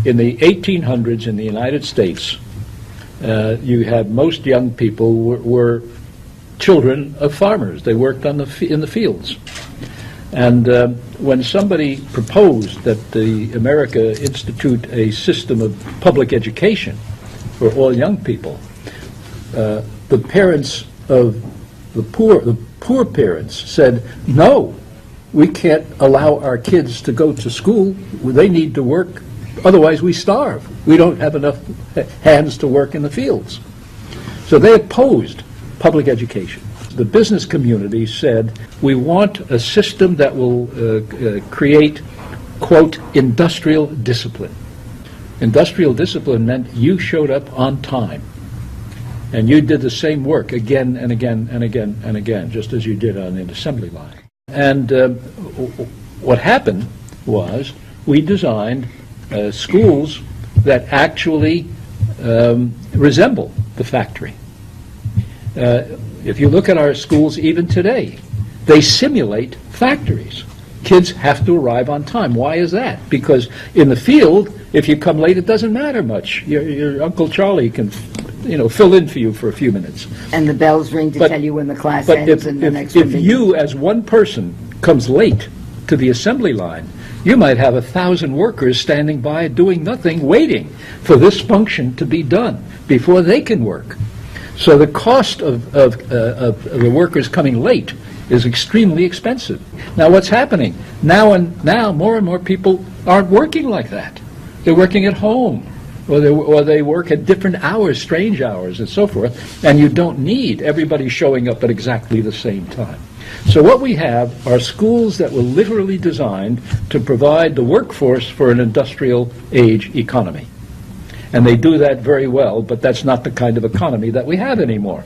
In the 1800s in the United States, you had most young people were children of farmers. They worked in the fields. And when somebody proposed that America institute a system of public education for all young people, the parents of the poor parents said, no, we can't allow our kids to go to school. They need to work, otherwise we starve. We don't have enough hands to work in the fields. So they opposed public education. The business community said, we want a system that will create, quote, industrial discipline. Industrial discipline meant you showed up on time. And you did the same work again and again and again and again, just as you did on an assembly line. And what happened was we designed schools that actually resemble the factory. If you look at our schools even today, they simulate factories. Kids have to arrive on time. Why is that? Because in the field, if you come late, it doesn't matter much. Your Uncle Charlie can, fill in for you for a few minutes. And the bells ring to tell you when the class ends and the next one begins. If you, as one person, comes late to the assembly line, you might have 1,000 workers standing by doing nothing, waiting for this function to be done before they can work. So the cost of the workers coming late is extremely expensive. Now what's happening? Now more and more people aren't working like that. They're working at home, or they work at different hours, strange hours, and so forth, and you don't need everybody showing up at exactly the same time. So what we have are schools that were literally designed to provide the workforce for an industrial age economy. And they do that very well, but that's not the kind of economy that we have anymore.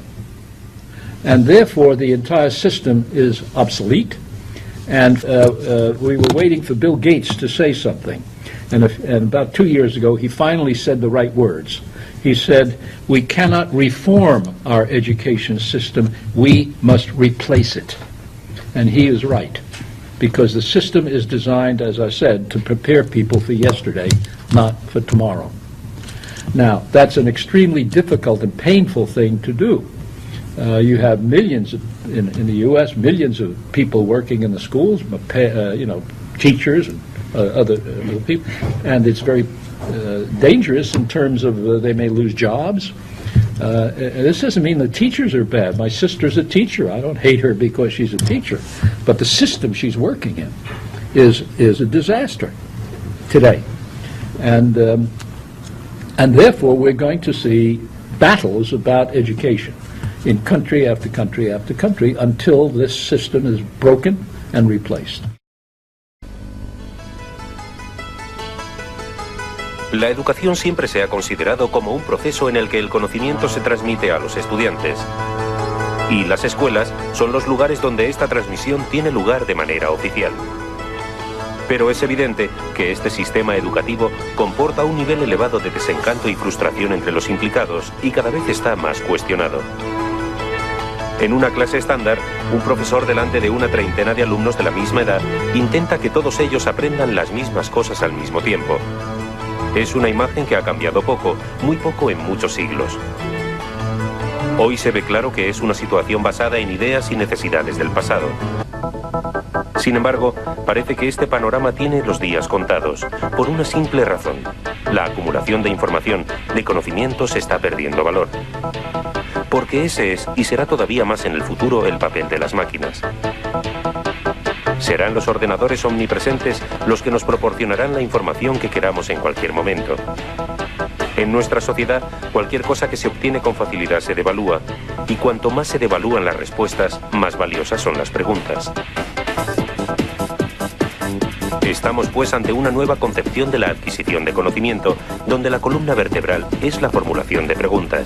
And therefore, the entire system is obsolete. And we were waiting for Bill Gates to say something. And about 2 years ago, he finally said the right words. He said, we cannot reform our education system, we must replace it. And he is right, because the system is designed, as I said, to prepare people for yesterday, not for tomorrow. Now, that's an extremely difficult and painful thing to do. You have millions in the U.S., millions of people working in the schools, teachers and other people, and it's very dangerous in terms of they may lose jobs. This doesn't mean the teachers are bad. My sister's a teacher. I don't hate her because she's a teacher, but the system she's working in is a disaster today, and therefore we're going to see battles about education in country after country after country until this system is broken and replaced. La educación siempre se ha considerado como un proceso en el que el conocimiento se transmite a los estudiantes. Y las escuelas son los lugares donde esta transmisión tiene lugar de manera oficial. Pero es evidente que este sistema educativo comporta un nivel elevado de desencanto y frustración entre los implicados y cada vez está más cuestionado. En una clase estándar, un profesor delante de una treintena de alumnos de la misma edad intenta que todos ellos aprendan las mismas cosas al mismo tiempo. Es una imagen que ha cambiado poco, muy poco en muchos siglos. Hoy se ve claro que es una situación basada en ideas y necesidades del pasado. Sin embargo, parece que este panorama tiene los días contados, por una simple razón. La acumulación de información, de conocimiento, se está perdiendo valor. Porque ese es, y será todavía más en el futuro, el papel de las máquinas. Serán los ordenadores omnipresentes los que nos proporcionarán la información que queramos en cualquier momento. En nuestra sociedad, cualquier cosa que se obtiene con facilidad se devalúa, y cuanto más se devalúan las respuestas, más valiosas son las preguntas. Estamos pues ante una nueva concepción de la adquisición de conocimiento, donde la columna vertebral es la formulación de preguntas.